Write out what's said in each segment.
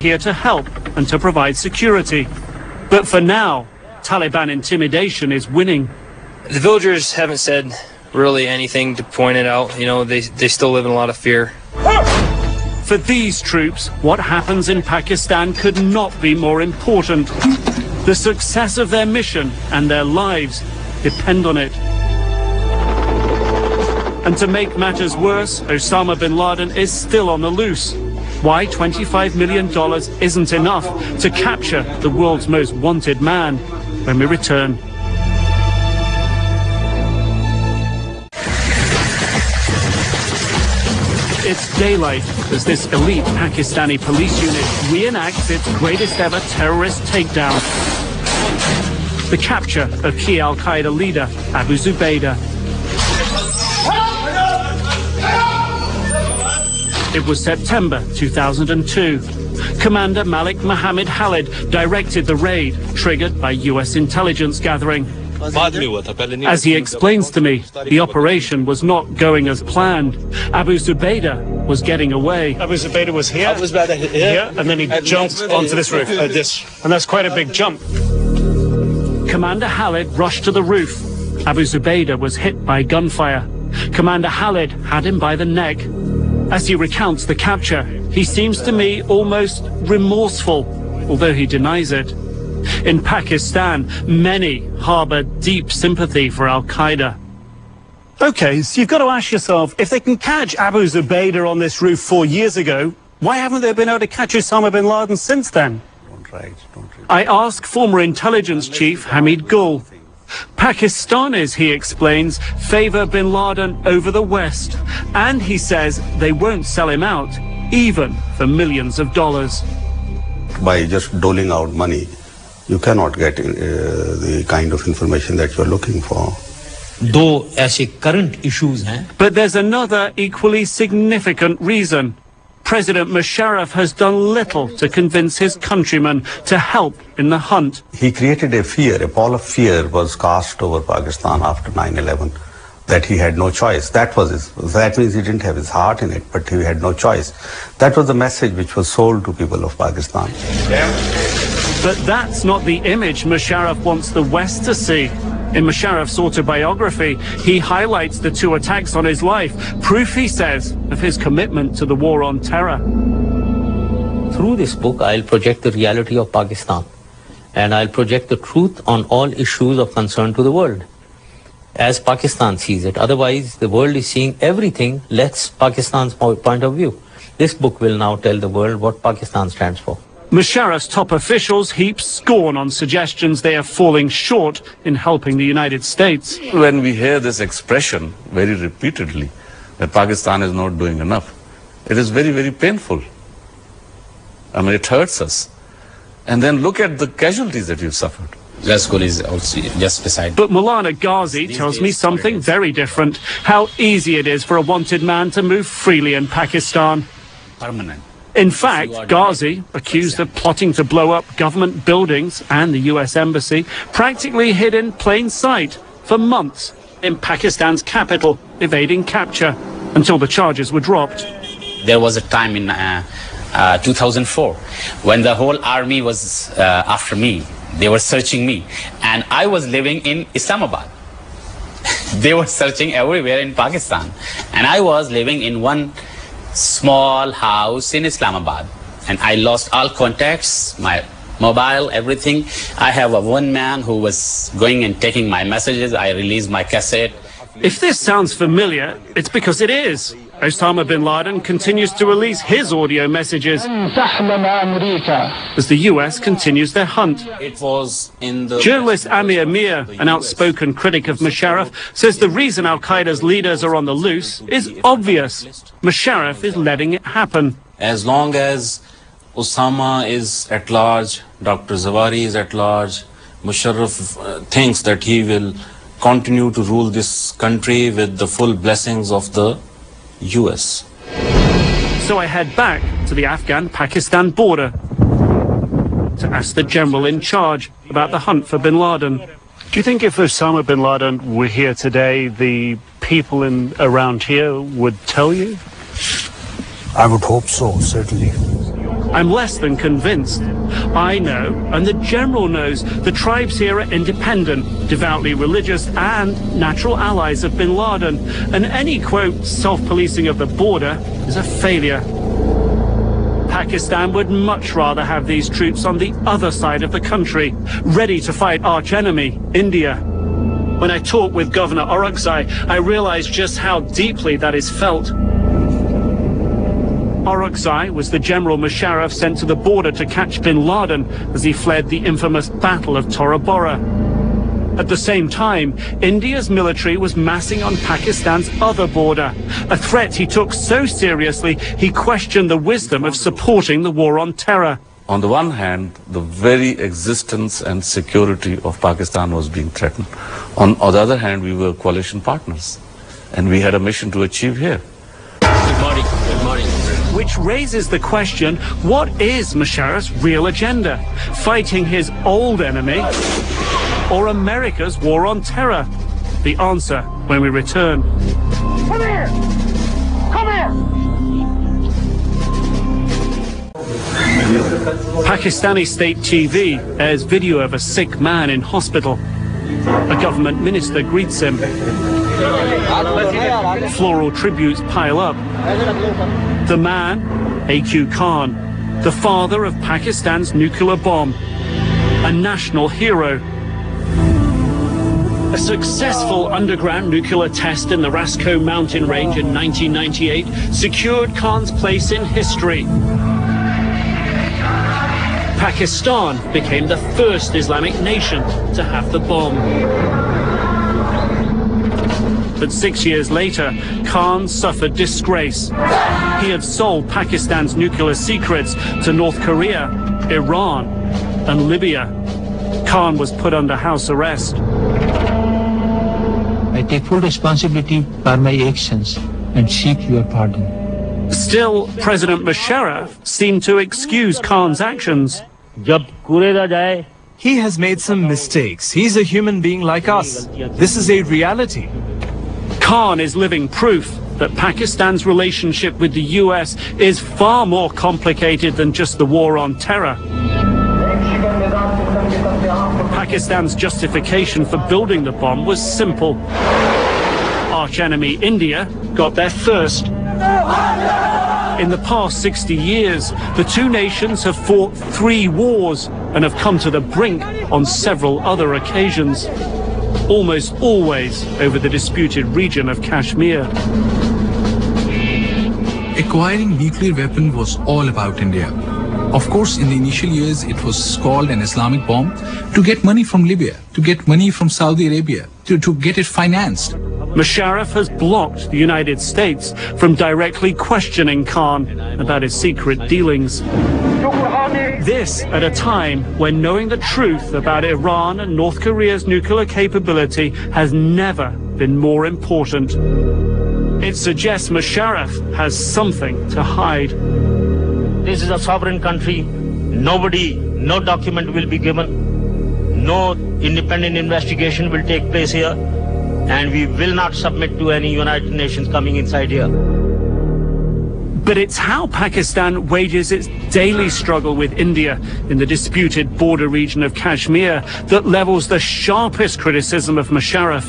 here to help and to provide security. But for now, Taliban intimidation is winning. The villagers haven't said really anything to point it out. You know, they still live in a lot of fear. For these troops, what happens in Pakistan could not be more important. The success of their mission and their lives depend on it. And to make matters worse, Osama bin Laden is still on the loose. Why $25 million isn't enough to capture the world's most wanted man. When we return. It's daylight as this elite Pakistani police unit reenacts its greatest ever terrorist takedown. The capture of key Al Qaeda leader Abu Zubaydah. It was September 2002. Commander Malik Mohammed Khalid directed the raid, triggered by US intelligence gathering. As he explains to me, the operation was not going as planned. Abu Zubaydah was getting away. Abu Zubaydah was here, and then he jumped onto this roof, and that's quite a big jump. Commander Khalid rushed to the roof. Abu Zubaydah was hit by gunfire. Commander Khalid had him by the neck. As he recounts the capture, he seems to me almost remorseful, although he denies it. In Pakistan, many harbor deep sympathy for Al Qaeda. Okay, so you've got to ask yourself, if they can catch Abu Zubaydah on this roof 4 years ago, why haven't they been able to catch Osama bin Laden since then? I ask former intelligence chief Hamid Gul. Pakistanis, he explains, favor bin Laden over the West, and he says they won't sell him out, even for millions of dollars. By just doling out money, you cannot get the kind of information that you're looking for. But there's another equally significant reason. President Musharraf has done little to convince his countrymen to help in the hunt. He created a fear, a pall of fear was cast over Pakistan after 9/11, that he had no choice. That means he didn't have his heart in it, but he had no choice. That was the message which was sold to people of Pakistan. But that's not the image Musharraf wants the West to see. In Musharraf's autobiography, he highlights the 2 attacks on his life, proof, he says, of his commitment to the war on terror. Through this book, I'll project the reality of Pakistan, and I'll project the truth on all issues of concern to the world, as Pakistan sees it. Otherwise, the world is seeing everything less Pakistan's point of view. This book will now tell the world what Pakistan stands for. Musharraf's top officials heap scorn on suggestions they are falling short in helping the United States. When we hear this expression very repeatedly, that Pakistan is not doing enough, it is very, very painful. I mean, it hurts us. And then look at the casualties that you've suffered. Glasgow is also just beside. But Maulana Ghazi tells me something very different. How easy it is for a wanted man to move freely in Pakistan. Permanent. In fact, Ghazi, accused of plotting to blow up government buildings and the US embassy, practically hid in plain sight for months in Pakistan's capital, evading capture, until the charges were dropped. There was a time in 2004 when the whole army was after me. They were searching me, and I was living in Islamabad. They were searching everywhere in Pakistan, and I was living in one small house in Islamabad, and I lost all contacts, my mobile, everything. I have one man who was going and taking my messages. I released my cassette. If this sounds familiar, it's because it is. Osama bin Laden continues to release his audio messages as the US continues their hunt. It was in the Journalist Amir Mir, an outspoken critic of Musharraf, says the reason Al Qaeda's leaders are on the loose is obvious. Musharraf is letting it happen. As long as Osama is at large, Dr. Zawahiri is at large, Musharraf thinks that he will continue to rule this country with the full blessings of the US. So I head back to the Afghan-Pakistan border to ask the general in charge about the hunt for bin Laden. Do you think if Osama bin Laden were here today, the people around here would tell you? I would hope so, certainly. I'm less than convinced. I know, and the general knows, the tribes here are independent, devoutly religious, and natural allies of bin Laden. And any, quote, self-policing of the border is a failure. Pakistan would much rather have these troops on the other side of the country, ready to fight arch-enemy, India. When I talked with Governor Orakzai, I realized just how deeply that is felt. Orakzai was the General Musharraf sent to the border to catch bin Laden as he fled the infamous Battle of Tora Bora. At the same time, India's military was massing on Pakistan's other border, a threat he took so seriously he questioned the wisdom of supporting the war on terror. On the one hand, the very existence and security of Pakistan was being threatened. On the other hand, we were coalition partners, and we had a mission to achieve here. Good morning. Good morning. Which raises the question, what is Musharraf's real agenda? Fighting his old enemy or America's war on terror? The answer when we return. Come here! Come here! Pakistani state TV airs video of a sick man in hospital. A government minister greets him. Floral tributes pile up. The man, A.Q. Khan, the father of Pakistan's nuclear bomb, a national hero. A successful underground nuclear test in the Rasco mountain range in 1998 secured Khan's place in history. Pakistan became the first Islamic nation to have the bomb. But 6 years later, Khan suffered disgrace. He had sold Pakistan's nuclear secrets to North Korea, Iran, and Libya. Khan was put under house arrest. I take full responsibility for my actions and seek your pardon. Still, President Musharraf seemed to excuse Khan's actions. He has made some mistakes. He's a human being like us. This is a reality. Khan is living proof that Pakistan's relationship with the US is far more complicated than just the war on terror. Pakistan's justification for building the bomb was simple. Arch-enemy India got there first. In the past 60 years, the two nations have fought 3 wars and have come to the brink on several other occasions, almost always over the disputed region of Kashmir. Acquiring nuclear weapon was all about India. Of course, in the initial years, it was called an Islamic bomb to get money from Libya, to get money from Saudi Arabia, to get it financed. Musharraf has blocked the United States from directly questioning Khan about his secret dealings. This at a time when knowing the truth about Iran and North Korea's nuclear capability has never been more important. It suggests Musharraf has something to hide. This is a sovereign country. No document will be given. No independent investigation will take place here. And we will not submit to any United Nations coming inside here. But it's how Pakistan wages its daily struggle with India in the disputed border region of Kashmir that levels the sharpest criticism of Musharraf.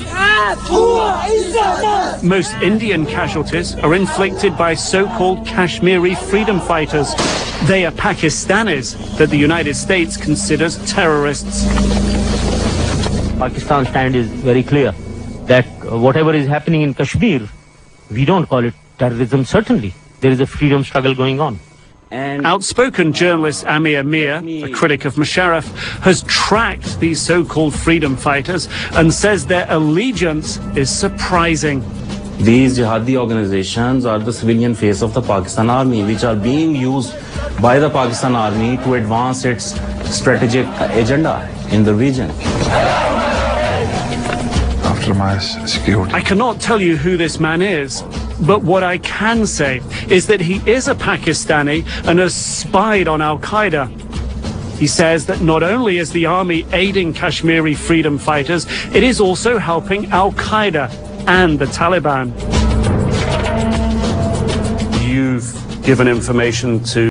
Most Indian casualties are inflicted by so-called Kashmiri freedom fighters. They are Pakistanis that the United States considers terrorists. Pakistan's stand is very clear that whatever is happening in Kashmir, we don't call it terrorism, certainly. There is a freedom struggle going on. And outspoken journalist Amir Mir, a critic of Musharraf, has tracked these so-called freedom fighters and says their allegiance is surprising. These jihadi organizations are the civilian face of the Pakistan army, which are being used by the Pakistan army to advance its strategic agenda in the region. I cannot tell you who this man is, but what I can say is that he is a Pakistani and has spied on Al Qaeda. He says that not only is the army aiding Kashmiri freedom fighters, it is also helping Al Qaeda and the Taliban. You've given information to